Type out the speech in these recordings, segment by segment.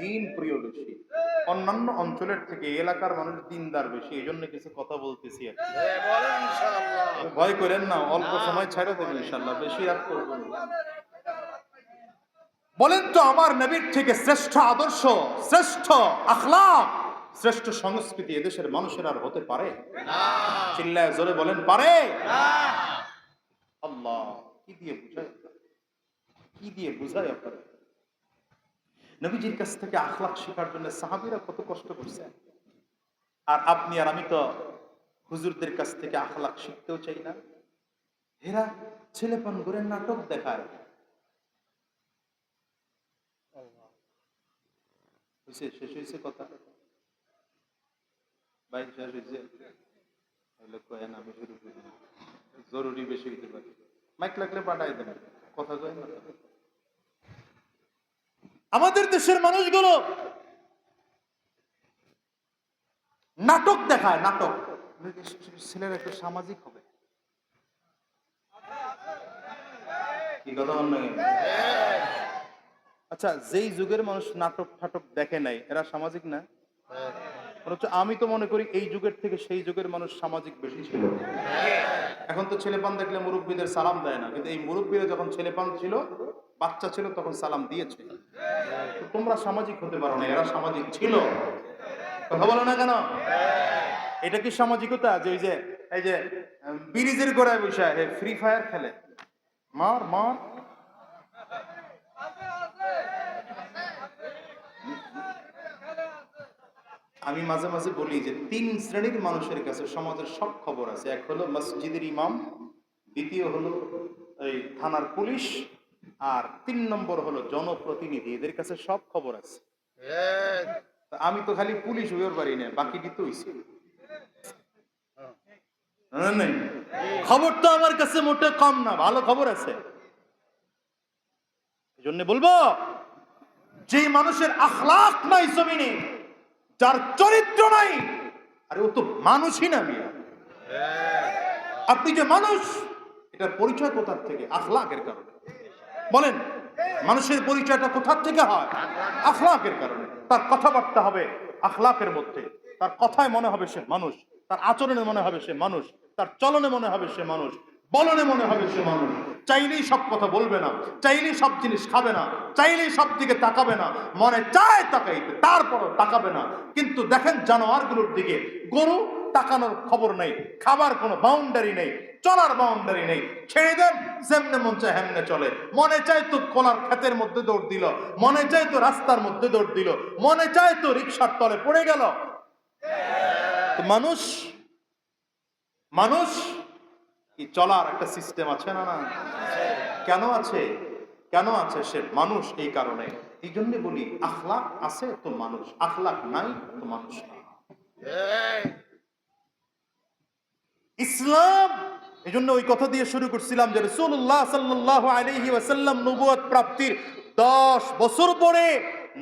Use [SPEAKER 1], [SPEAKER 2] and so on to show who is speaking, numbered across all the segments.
[SPEAKER 1] দিন প্রিয় বেশি, অন্যান্য অঞ্চলের থেকে এলাকার মানুষ দিনদার বেশি, এই জন্য কিছু কথা বলতেছি আর কি। ভয় করেন না, অল্প সময় ছাড়া দেবেন ইনশাল্লাহ, বেশি রাত করবেন না। বলেন তো আমার নবীর থেকে শ্রেষ্ঠ আদর্শ, শ্রেষ্ঠ আখলাক, শ্রেষ্ঠ সংস্কৃতি এদেশের মানুষের আর হতে পারে? চিল্লায় জোরে বলেন, পারে? আল্লাহ কি দিয়ে বুঝায়, কি দিয়ে বুঝায় আপনারা? নবীজির কাছ থেকে আখলাক শেখার জন্য সাহাবীরা কত কষ্ট করছে, আর আপনি আর আমি তো হুজুরদের কাছ থেকে আখলাক শিখতেও চাই না। এরা ছেলেপন করে নাটক দেখায়। শেষ হয়েছে কথা ভাই, শেষ হয়েছে? আমি শুরু করি, জরুরি বেশি হইতে পারে, মাইক লাগলে পাঠাই দেন, কথা কয় না। আমাদের দেশের মানুষগুলো নাটক দেখায়, নাটক। ছেলেরা একটু সামাজিক হবে, কি কথা বল না? আচ্ছা, যেই যুগের মানুষ নাটক ফাটক দেখে নাই, এরা সামাজিক না? আমি তো মনে করি এই যুগের থেকে সেই যুগের মানুষ সামাজিক বেশি ছিল। এখন তো ছেলেপান দেখলে মুরব্বীদের সালাম দেয় না, কিন্তু এই মুরব্বীরা যখন ছেলেপান ছিল, বাচ্চা ছিল, তখন সালাম দিয়েছে। তোমরা সামাজিক হতে পারো না, এরা সামাজিক ছিল। কথা বলো না কেন? এটা কি সামাজিকতা? যে ওই যে এই যে ব্রিজের গোড়ায় বসে ফ্রি ফায়ার খেলে, মার মার। আমি মাঝে মাঝে বলি যে 3 শ্রেণীর মানুষের কাছে সমাজের সব খবর আছে। এক হলো মসজিদের ইমাম, দ্বিতীয় হলো এই থানার পুলিশ, আর 3 নম্বর হলো জনপ্রতিনিধি। এদের কাছে সব খবর আছে। আমি তো খালি পুলিশ হইবার পারি না, বাকি কিন্তু হইছে খবর তো আমার কাছে মোটে কম না, ভালো খবর আছে। এই জন্য বলবো, যে মানুষের আখলাক নাই জমিনে, যার চরিত্র নাই, আরে ও তো মানুষই না মিয়া। আপনি যে মানুষ, এটার পরিচয় কোথার থেকে? আখলাকের কারণে। বলেন, মানুষের পরিচয়টা কোথার থেকে হয়? আখলাকের কারণে। তার কথাবার্তা হবে আখলাকের মধ্যে, তার কথায় মনে হবে সে মানুষ, তার আচরণে মনে হবে সে মানুষ, তার চলনে মনে হবে সে মানুষ, বলনে মনে হবে সে মানুষ। চাইলেই সব কথা বলবে না, চাইলেই সব জিনিস খাবে না, চাইলেই সব দিকে তাকাবে না, মনে চায় তাকাইতে, তারপরও তাকাবে না। কিন্তু দেখেন জানোয়ারগুলোর দিকে, গরু তাকানোর খবর নেই, খাবার কোনো বাউন্ডারি নেই, চলার বাউন্ডারি নেই, ছেড়ে দেন, যেমনে মন চায় হেমনে চলে। মনে চায় তো খোলার ক্ষেতের মধ্যে দৌড় দিল, মনে চায় তো রাস্তার মধ্যে দৌড় দিল, মনে চায় তো রিকশার তলে পড়ে গেল। মানুষ, মানুষ কি চলার একটা সিস্টেম আছে না? না কেন আছে? কেন আছে? সে মানুষ এই কারণে। এই জন্য বলি, আখলাক আছে তো মানুষ, আখলাক নাই তো মানুষ না। ইসলাম, এই জন্য ওই কথা দিয়ে শুরু করছিলাম যে রাসূলুল্লাহ সাল্লাল্লাহু আলাইহি ওয়াসাল্লাম নবুয়ত প্রাপ্তির 10 বছর পরে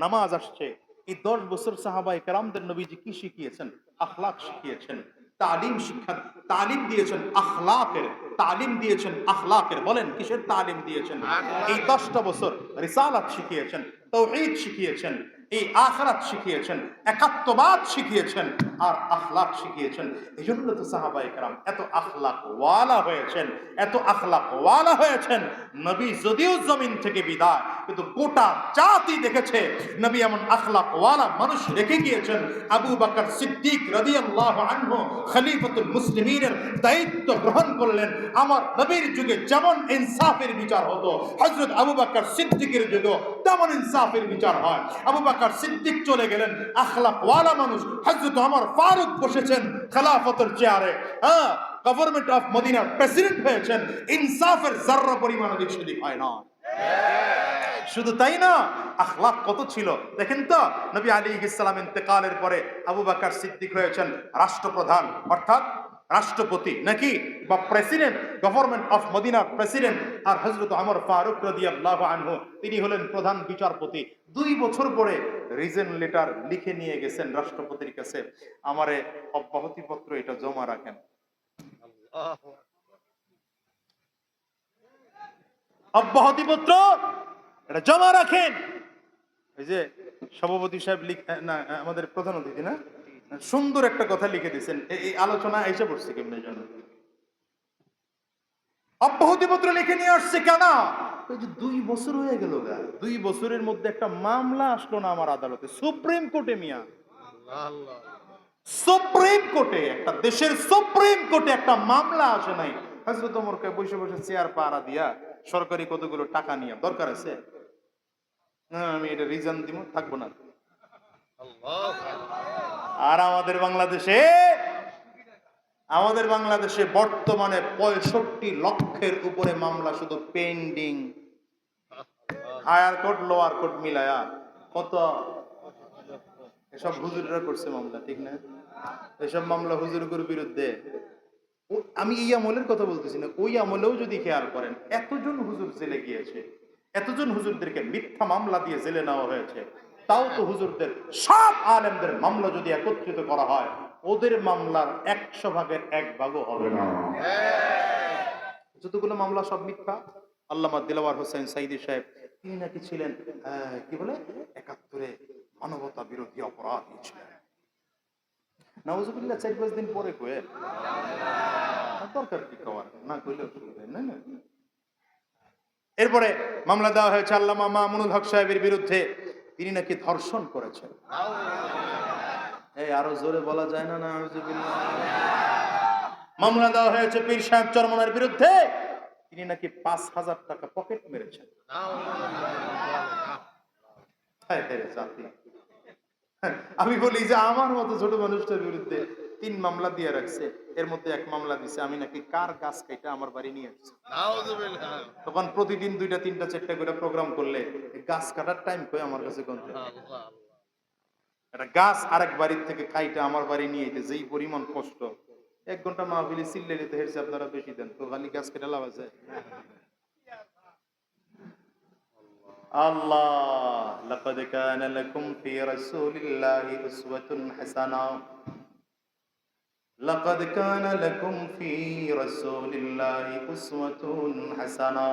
[SPEAKER 1] নামাজ আসছে। এই 10 বছর সাহাবায়ে কেরামদের নবীজি কি শিখিয়েছেন? আখলাক শিখিয়েছেন, তালিম শিক্ষা, তালিম দিয়েছেন আখলাকের, তালিম দিয়েছেন আখলাকের। বলেন কিসের তালিম দিয়েছেন? এই 10টা বছর রিসালাত শিখিয়েছেন, তাওহীদ শিখিয়েছেন, এই আখিরাত শিখিয়েছেন, একাত্মবাদ শিখিয়েছেন, আর আখলাক শিখিয়েছেন। এই জন্য তো সাহাবায়ে কেরাম এত আখলাক ওয়ালা হয়েছেন, এত আখলাক ওয়ালা হয়েছেন। নবী যদিও জমিন থেকে বিদায়, কিন্তু গোটা জাতি দেখেছে নবী এমন আখলাক ওয়ালা মানুষ রেখে গিয়েছেন। আবু বকর সিদ্দিক রাদিয়াল্লাহু আনহু খলিফাতুল মুসলিমিনের দায়িত্ব গ্রহণ করলেন। আমার নবীর যুগে যেমন ইনসাফের বিচার হতো, হযরত আবু বকর সিদ্দিকের যুগেও তেমন ইনসাফের বিচার হয়। আবু বকর সিদ্দিক চলে গেলেন, আখলাক ওয়ালা মানুষ হযরত ওমর ফারুক বসেছেন খেলাফতের চেয়ারে, গভর্নমেন্ট অফ মদিনার প্রেসিডেন্ট হয়েছেন। ইনসাফের যাররা পরিমাণ দিক হয় না। শুধু তাই না, আখলাক কত ছিল দেখেন তো। নবী আলাইহিস সালাম ইন্তেকালের পরে আবু বকর সিদ্দিক হয়েছেন রাষ্ট্রপ্রধান, অর্থাৎ রাষ্ট্রপতি নাকি, বা প্রেসিডেন্ট, গভর্নমেন্ট অফ মদিনার প্রেসিডেন্ট। আর হযরত ওমর ফারুক রাদিয়াল্লাহু আনহু তিনি হলেন প্রধান বিচারপতি। 2 বছর পরে রিজন লেটার লিখে নিয়ে গেছেন রাষ্ট্রপতির কাছে, আমারে অব্যাহতি পত্র এটা জমা রাখেন। অব্যাহতি পত্র এটা জমা রাখেন। এই যে সভাপতি সাহেব না আমাদের প্রধান অতিথি না, সুন্দর একটা কথা লিখে দিয়েছেন। এই আলোচনা এসে পড়ছে কেমনে জানো, অব্যাহতিপত্র লিখে নিয়ে আসছে কেন? ওই যে 2 বছর হয়ে গেল গা, 2 বছরের মধ্যে একটা মামলা আসলো না আমার আদালতে, সুপ্রিম কোর্টে মিয়া, সুপ্রিম কোর্টে, একটা দেশের সুপ্রিম কোর্টে একটা মামলা আসে নাই। হযরত ওমরকে বসে বসে চেয়ার পাড়া দিয়া সরকারি কতগুলো টাকা নিয়ে দরকার আছে, আমি এটা রিজন দিব, থাকবো না। আর আমাদের বাংলাদেশে বর্তমানে 65 লক্ষের উপরে মামলা শুধু pending, higher court lower court মিলায়া কত, এসব হুজুররা করছে মামলা, ঠিক না? এসব মামলা হুজুরগুর বিরুদ্ধে। আমি এই আমলের কথা বলতেছি না, ওই আমলেও যদি খেয়াল করেন, এতজন হুজুর জেলে গিয়েছে, এতজন হুজুরদেরকে মিথ্যা মামলা দিয়ে জেলে নেওয়া হয়েছে, তাও তো হুজুরদের সব আলেমদের মামলা যদি একত্রিত করা হয়, ওদের মামলার 100 ভাগের 1 ভাগও হবে না। যতগুলো মামলা সব মিথ্যা। আল্লামা দিলওয়ার হোসেন সাইদি সাহেব, তিনি নাকি ছিলেন কি বলে 71-এ মানবতা বিরোধী অপরাধী ছিলেন। নাউজুবিল্লাহ, 4-5 দিন পরে কয়ে দরকার কি কওয়ার, না কইলে না না। এরপরে মামলা দেওয়া হয়েছে আল্লামা মামুনুল হক সাহেবের বিরুদ্ধে, তিনি নাকি ধর্ষণ করেছেন। এই আরো জোরে বলা যায় না, নাউজুবিল্লাহ। মামলা দেওয়া হয়েছে পীর সাহেব চরমনার বিরুদ্ধে, তিনি নাকি 5,000 টাকা পকেট মেরেছেন। আমি বলি যে আমার মতো ছোট মানুষটার বিরুদ্ধে 3 মামলা দিয়ে রাখছে, এর মধ্যে 1 মামলা দিছে আমি নাকি কার গাছ কাইটা আমার বাড়ি নিয়ে আসছি। তখন প্রতিদিন 2টা 3টা 4টা করে প্রোগ্রাম করলে গাছ কাটার টাইম কই আমার কাছে কোনটা? একটা গাছ আরেক বাড়ির থেকে কাইটা আমার বাড়ি নিয়ে যেতে যেই পরিমাণ কষ্ট, 1 ঘন্টা মাহফিলে চিল্লে নিতে হেরছে আপনারা বেশি দেন তো, খালি গাছ কেটে লাভ আছে? আল্লাহ, লাকাদ কানা লাকুম ফি রাসূলিল্লাহি উসওয়াতুন হাসানা, লাকাদ কানা লাকুম ফি রাসূলিল্লাহি উসওয়াতুন হাসানা।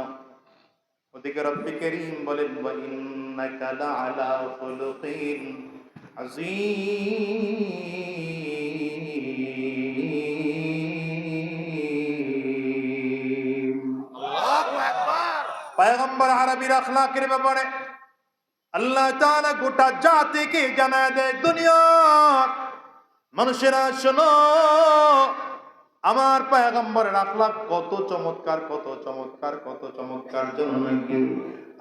[SPEAKER 1] ওদিকে রব্বে কারীম বলেন, ওয়া ইন্নাকা লাআলা খুলুকিন আযীম। আল্লাহু আকবার। পয়গম্বর আরবীর আখলাকের ব্যাপারে আল্লাহ তাআলা গোটা জাতিকে জানায় দেয়, দুনিয়ার মানুষেরা শোনো, আমার পয়গম্বরের আখলাক কত চমৎকার, কত চমৎকার, কত চমৎকার, জন্য নাকি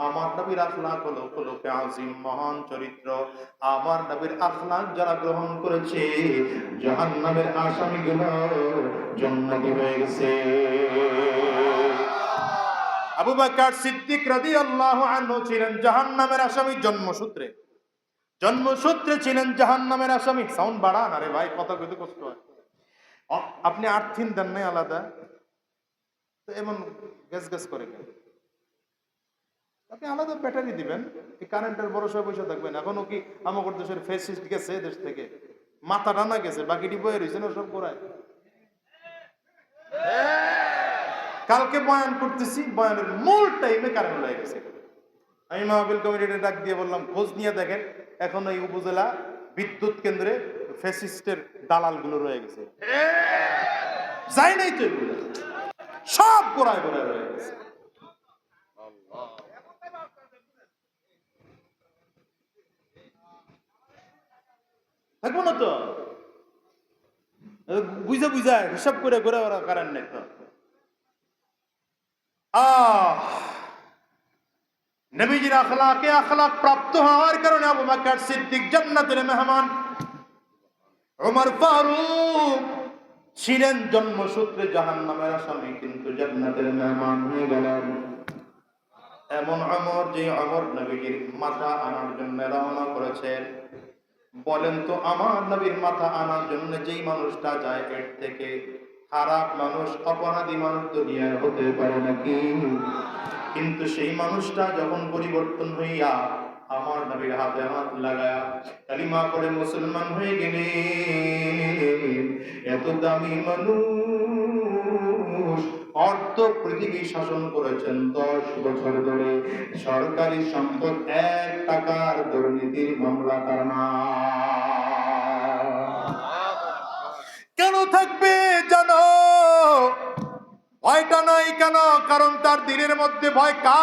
[SPEAKER 1] আমার নবীর আখলাক হলো খুলুকে আযীম, মহান চরিত্র। আমার নবীর আখলাক যারা গ্রহণ করেছে, জাহান্নামের আসামিগুলো জান্নাতি হয়ে গেছে। আবু বকর সিদ্দিক রাদিয়াল্লাহু আনহু ছিলেন জাহান্নামের আসামি, জন্মসূত্রে ছিলেন জাহান্নামের আসামি। সাউন্ড বাড়ান, আরে ভাই কথা কইতে কষ্ট হয়। আপনি আর্থিন দেন নাই আলাদা, তো এমন গ্যাস গ্যাস করে কেন? আপনি আলাদা ব্যাটারি দিবেন, এই কারেন্টের ভরসা বসে থাকবেন। এখনো কি আমাদের দেশের ফেসিস্ট গেছে দেশ থেকে, মাথা টানা গেছে, বাকিটি বয়ে রয়েছে না সব গোড়ায়। কালকে বয়ান করতেছি, বয়ানের মূল টাইমে কারেন্ট হয়ে গেছে। আমি মাহফিল কমিটিতে ডাক দিয়ে বললাম, খোঁজ নিয়ে দেখেন এখন এই উপজেলা বিদ্যুৎ কেন্দ্রে ফ্যাসিস্টের দালাল গুলো রয়ে গেছে, যাই নাই তো, এগুলো সব গোড়ায় গোড়ায় রয়ে গেছে। থাকবো না তো, বুঝা বুঝা হিসাব করে ঘুরে ওরা কারেন্ট নেই তো। নবীজির আখলাক প্রাপ্ত হওয়ার কারণে আবু বকর সিদ্দিক জান্নাতের মেহমান, ওমর ফারুক ছিলেন জন্মসূত্রে জাহান্নামের আসামি, কিন্তু জান্নাতের মেহমান হয়ে গেলেন। এমন ওমর, যে ওমর নবীজির মাথা আনার জন্য রওনা করেছেন। বলেন তো, আমার নবীর মাথা আনার জন্য যেই মানুষটা যায়, এর থেকে খারাপ মানুষ, অপরাধী মানুষ দুনিয়ায় হতে পারে নাকি? কিন্তু সেই মানুষটা যখন পরিবর্তন হইয়া আমার নবীর হাতে হাত লাগায়া কালিমা পড়ে মুসলমান হয়ে গেলেন, এত দামি মানুষ অর্ধ পৃথিবী শাসন করেছেন 10 বছর ধরে। সরকারি সম্পদ 1 টাকার দুর্নীতির মামলা তার নাম। কেন থাকবে জানো? ভয়টা নাই কেন? কারণ তার দিনের মধ্যে ভয় কার?